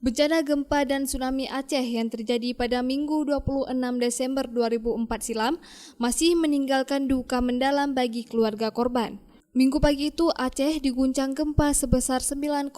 Bencana gempa dan tsunami Aceh yang terjadi pada Minggu 26 Desember 2004 silam masih meninggalkan duka mendalam bagi keluarga korban. Minggu pagi itu Aceh diguncang gempa sebesar 9,1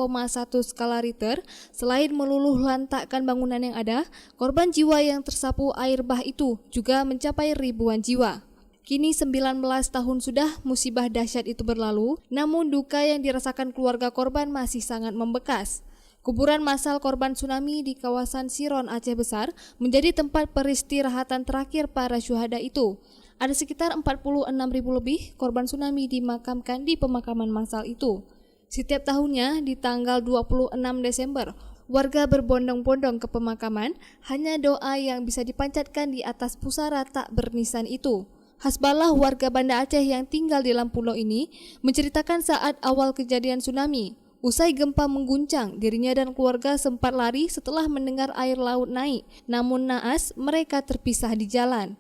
skala Richter. Selain meluluh lantakkan bangunan yang ada, korban jiwa yang tersapu air bah itu juga mencapai ribuan jiwa. Kini 19 tahun sudah musibah dahsyat itu berlalu, namun duka yang dirasakan keluarga korban masih sangat membekas. Kuburan massal korban tsunami di kawasan Siron, Aceh Besar menjadi tempat peristirahatan terakhir para syuhada itu. Ada sekitar 46.000 lebih korban tsunami dimakamkan di pemakaman massal itu. Setiap tahunnya di tanggal 26 Desember, warga berbondong-bondong ke pemakaman, hanya doa yang bisa dipanjatkan di atas pusara tak bernisan itu. Hasbalah warga Banda Aceh yang tinggal di dalam pulau ini menceritakan saat awal kejadian tsunami. Usai gempa mengguncang, dirinya dan keluarga sempat lari setelah mendengar air laut naik. Namun naas, mereka terpisah di jalan.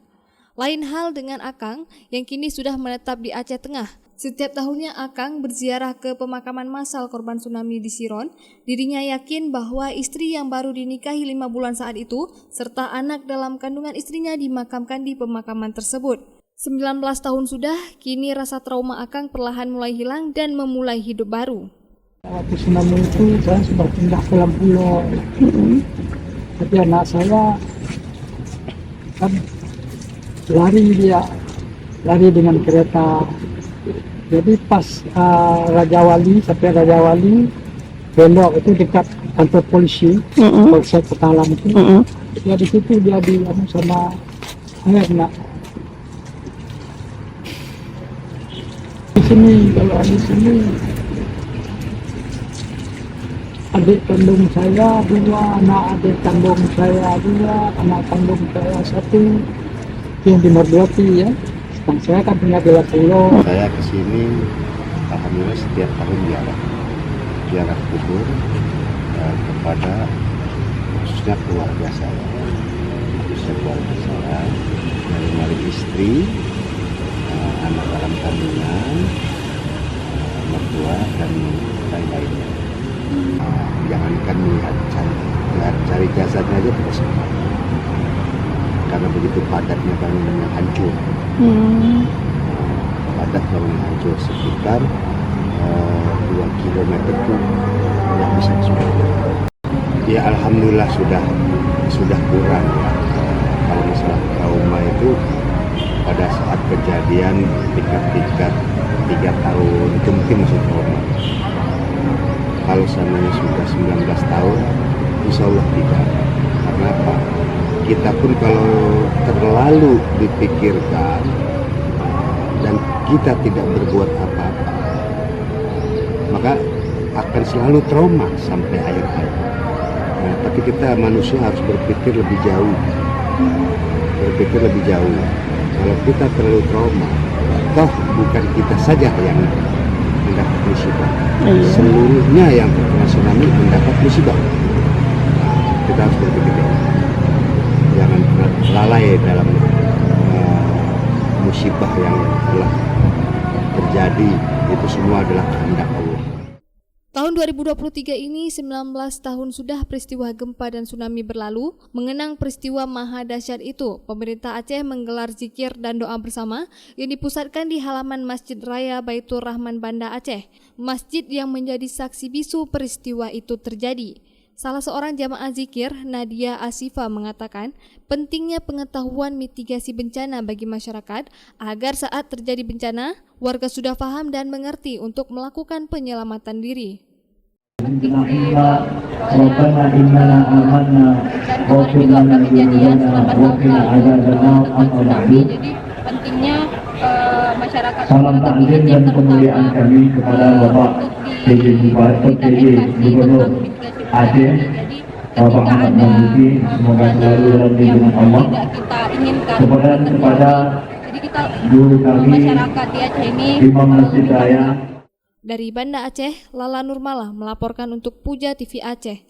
Lain hal dengan Akang yang kini sudah menetap di Aceh Tengah. Setiap tahunnya Akang berziarah ke pemakaman massal korban tsunami di Siron. Dirinya yakin bahwa istri yang baru dinikahi 5 bulan saat itu, serta anak dalam kandungan istrinya dimakamkan di pemakaman tersebut. 19 tahun sudah, kini rasa trauma Akang perlahan mulai hilang dan memulai hidup baru. Waktu tsunami itu saya sudah pindah ke dalam pulau. Tapi anak saya kan lari dengan kereta. Jadi pas Raja Wali sampai Raja Wali belok itu dekat kantor polisi, Polsek Petalang itu. Ya di situ dia di sama anak. Di sini kalau di sini adik kandung saya 2, anak adik kandung saya 2, anak kandung saya 1, yang di Mordoti ya. Sedang saya kan tinggal di pulau. Saya kesini alhamdulillah setiap tahun ziarah kubur kepada khususnya keluarga saya, dari istri, anak dalam kandungan, mertua dan lain-lainnya. Jangankan melihat cari jasadnya aja tidak sempat, karena begitu padatnya bangunan yang hancur. Padat bangunan hancur sekitar 2 kilometer pun yang bisa semua. Ya alhamdulillah sudah kurang ya. Kalau masalah trauma itu pada saat kejadian tingkat 3 tahun itu mungkin masih trauma. Kalau seandainya sudah 19 tahun, insya Allah tidak. Karena apa? Kita pun kalau terlalu dipikirkan dan kita tidak berbuat apa-apa, maka akan selalu trauma sampai akhir hayat. Nah, tapi kita manusia harus berpikir lebih jauh. Kalau kita terlalu trauma, toh bukan kita saja yang mendapat musibah, seluruhnya yang terkena tsunami mendapat musibah. Kita harus berpikir, jangan lalai dalam musibah yang telah terjadi. Itu semua adalah kehendak Allah. Tahun 2023 ini 19 tahun sudah peristiwa gempa dan tsunami berlalu. Mengenang peristiwa maha dahsyat itu, pemerintah Aceh menggelar zikir dan doa bersama yang dipusatkan di halaman Masjid Raya Baitur Rahman Banda Aceh, masjid yang menjadi saksi bisu peristiwa itu terjadi. Salah seorang jamaah zikir, Nadia Asifa, mengatakan pentingnya pengetahuan mitigasi bencana bagi masyarakat agar saat terjadi bencana, warga sudah paham dan mengerti untuk melakukan penyelamatan diri. Dan juga kejadian selama tsunami, jadi pentingnya masyarakat Salam taklim dan kemuliaan kami kepada Bapak PJ Gubernur Aceh, Bapak Ahmad Mazuki, semoga selalu dalam lindungan Allah. Kepada guru kami, Imam Masjid Raya. Dari Banda Aceh, Lala Nurmala melaporkan untuk Puja TV Aceh.